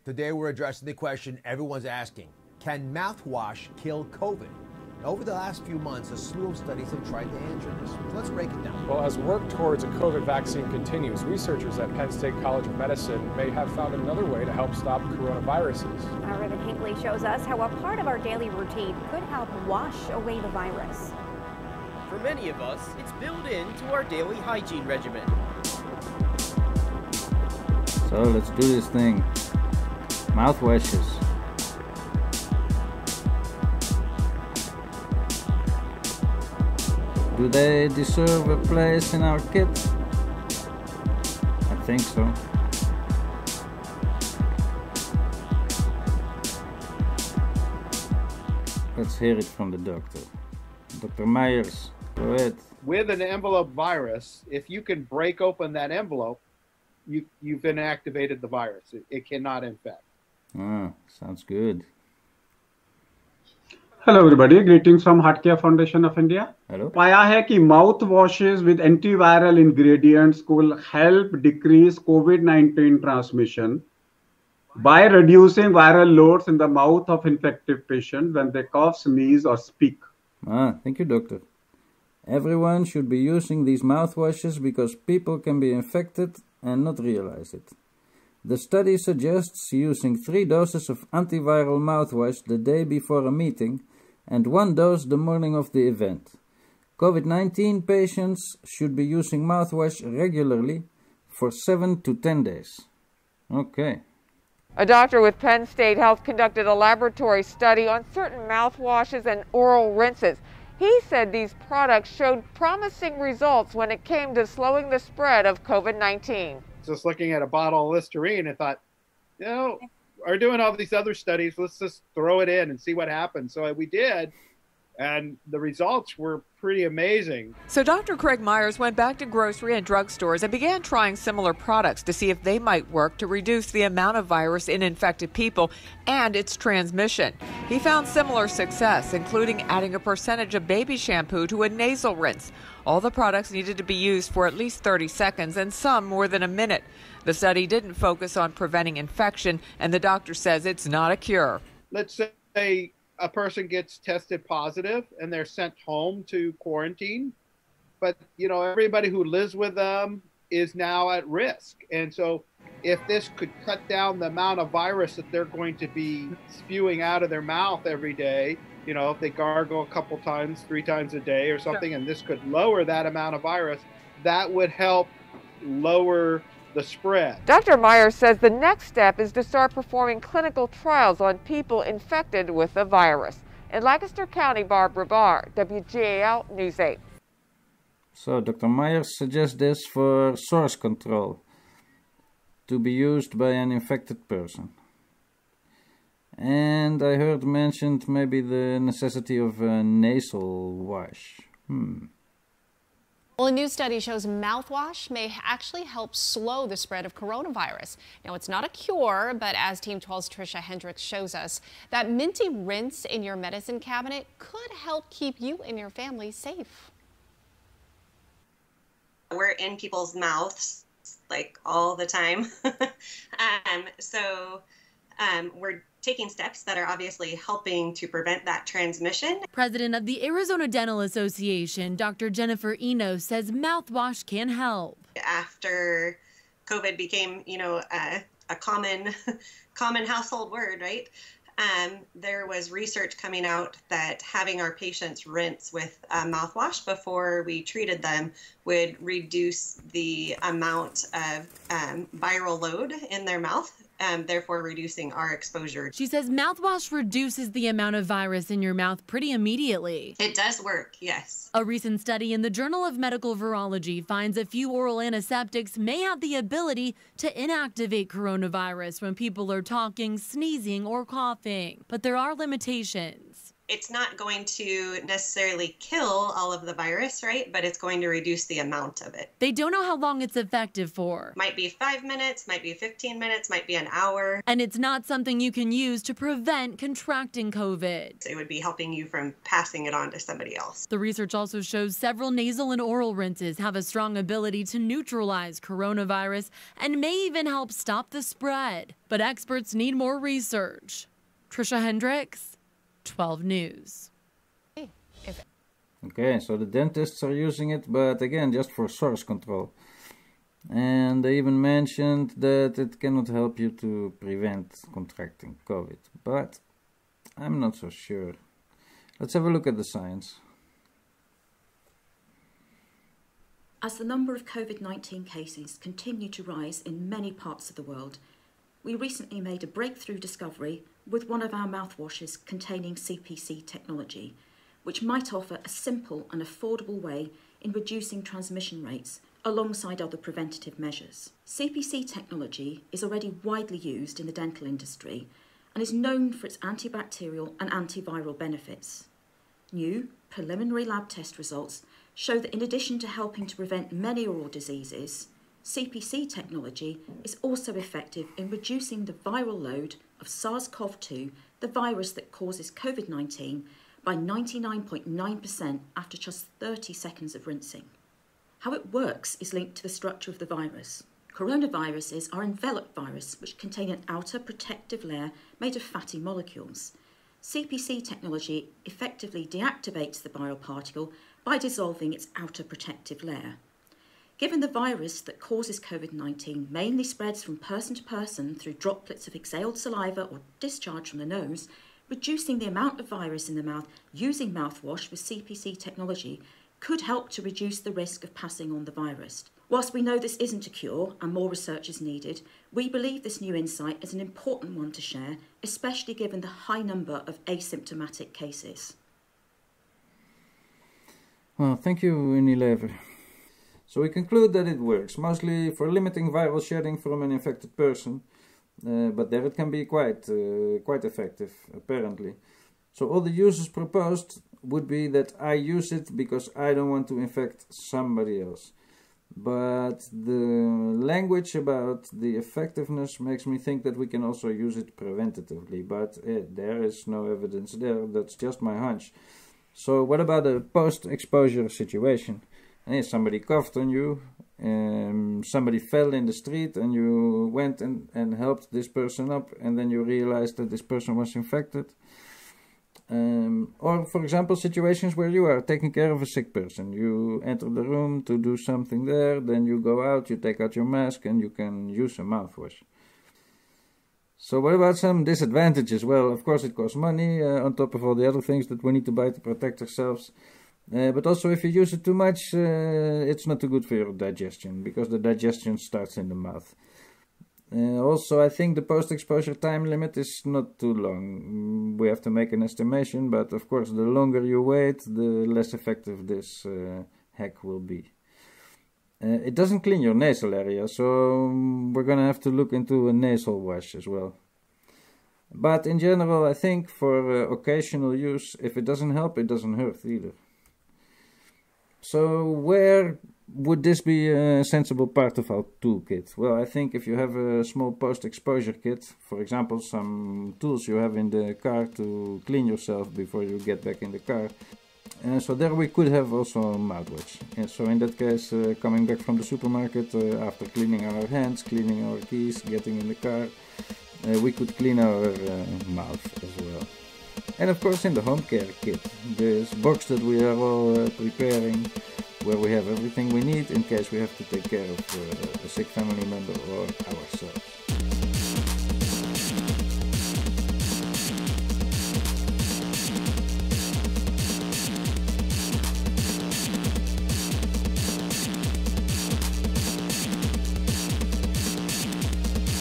Today we're addressing the question everyone's asking: can mouthwash kill COVID? Over the last few months, a slew of studies have tried to answer this. So let's break it down. Well, as work towards a COVID vaccine continues, researchers at Penn State College of Medicine may have found another way to help stop coronaviruses. Our Ribbon Hinckley shows us how a part of our daily routine could help wash away the virus. For many of us, it's built into our daily hygiene regimen. So let's do this thing. Mouthwashes. Do they deserve a place in our kit? I think so. Let's hear it from the doctor. Dr. Myers, go ahead. With an envelope virus, if you can break open that envelope, you've inactivated the virus. It cannot infect. Ah, sounds good. Hello everybody, greetings from Heart Care Foundation of India. Hello. पाया है कि mouth washes with antiviral ingredients will help decrease COVID-19 transmission by reducing viral loads in the mouth of infected patients when they cough, sneeze, or speak. Ah, thank you, doctor. Everyone should be using these mouthwashes because people can be infected and not realize it. The study suggests using 3 doses of antiviral mouthwash the day before a meeting and 1 dose the morning of the event. COVID-19 patients should be using mouthwash regularly for 7 to 10 days. Okay. A doctor with Penn State Health conducted a laboratory study on certain mouthwashes and oral rinses. He said these products showed promising results when it came to slowing the spread of COVID-19. Just looking at a bottle of Listerine, I thought, you know, we're doing all these other studies. Let's just throw it in and see what happens. So we did, and the results were pretty amazing. So Dr. Craig Myers went back to grocery and drugstores and began trying similar products to see if they might work to reduce the amount of virus in infected people and its transmission. He found similar success, including adding a percentage of baby shampoo to a nasal rinse. All the products needed to be used for at least 30 seconds and some more than a minute. The study didn't focus on preventing infection, and the doctor says it's not a cure. Let's say a person gets tested positive and they're sent home to quarantine, but you know, everybody who lives with them is now at risk. And so if this could cut down the amount of virus that they're going to be spewing out of their mouth every day, you know, if they gargle a couple times, 3 times a day or something, and this could lower that amount of virus, that would help lower the spread. Dr. Myers says the next step is to start performing clinical trials on people infected with the virus. In Lancaster County, Barbara Barr, WGAL News 8. So Dr. Myers suggests this for source control to be used by an infected person. And I heard mentioned maybe the necessity of a nasal wash. Well, a new study shows mouthwash may actually help slow the spread of coronavirus. Now, it's not a cure, but as Team 12's Tricia Hendricks shows us, that minty rinse in your medicine cabinet could help keep you and your family safe. We're in people's mouths like all the time. We're taking steps that are obviously helping to prevent that transmission. President of the Arizona Dental Association, Dr. Jennifer Eno, says mouthwash can help. After COVID became, you know, a common household word, right? There was research coming out that having our patients rinse with mouthwash before we treated them would reduce the amount of viral load in their mouth, therefore reducing our exposure. She says mouthwash reduces the amount of virus in your mouth pretty immediately. It does work, yes. A recent study in the Journal of Medical Virology finds a few oral antiseptics may have the ability to inactivate coronavirus when people are talking, sneezing, or coughing. But there are limitations. it's not going to necessarily kill all of the virus, right? But it's going to reduce the amount of it. They don't know how long it's effective for. Might be 5 minutes, might be 15 minutes, might be an hour. And it's not something you can use to prevent contracting COVID. It would be helping you from passing it on to somebody else. The research also shows several nasal and oral rinses have a strong ability to neutralize coronavirus and may even help stop the spread. But experts need more research. Trisha Hendricks, 12 News. Okay, so the dentists are using it, but again, just for source control. And they even mentioned that it cannot help you to prevent contracting COVID. But I'm not so sure. Let's have a look at the science. As the number of COVID-19 cases continue to rise in many parts of the world, we recently made a breakthrough discovery with one of our mouthwashes containing CPC technology, which might offer a simple and affordable way in reducing transmission rates alongside other preventative measures. CPC technology is already widely used in the dental industry and is known for its antibacterial and antiviral benefits. New preliminary lab test results show that in addition to helping to prevent many oral diseases, CPC technology is also effective in reducing the viral load of SARS-CoV-2, the virus that causes COVID-19, by 99.9% after just 30 seconds of rinsing. How it works is linked to the structure of the virus. Coronaviruses are enveloped viruses which contain an outer protective layer made of fatty molecules. CPC technology effectively deactivates the viral particle by dissolving its outer protective layer. Given the virus that causes COVID-19 mainly spreads from person to person through droplets of exhaled saliva or discharge from the nose, reducing the amount of virus in the mouth using mouthwash with CPC technology could help to reduce the risk of passing on the virus. Whilst we know this isn't a cure and more research is needed, we believe this new insight is an important one to share, especially given the high number of asymptomatic cases. Well, thank you, Unilever. So we conclude that it works, mostly for limiting viral shedding from an infected person, but there it can be quite effective, apparently. So all the uses proposed would be that I use it because I don't want to infect somebody else. But the language about the effectiveness makes me think that we can also use it preventatively, but there is no evidence there, that's just my hunch. So what about a post-exposure situation? Somebody coughed on you, somebody fell in the street and you went and helped this person up and then you realized that this person was infected. Or, for example, situations where you are taking care of a sick person. You enter the room to do something there, then you go out, you take out your mask and you can use a mouthwash. So what about some disadvantages? Well, of course it costs money on top of all the other things that we need to buy to protect ourselves. But also if you use it too much, it's not too good for your digestion, because the digestion starts in the mouth. Also, I think the post-exposure time limit is not too long. We have to make an estimation, but of course the longer you wait, the less effective this hack will be. It doesn't clean your nasal area, so we're gonna have to look into a nasal wash as well. But in general, I think for occasional use, if it doesn't help, it doesn't hurt either. So where would this be a sensible part of our toolkit? Well, I think if you have a small post-exposure kit, for example, some tools you have in the car to clean yourself before you get back in the car. So there we could have also a mouthwash. And so in that case, coming back from the supermarket, after cleaning our hands, cleaning our keys, getting in the car, we could clean our mouth as well. And of course in the home care kit, this box that we are all preparing, where we have everything we need in case we have to take care of a sick family member or ourselves.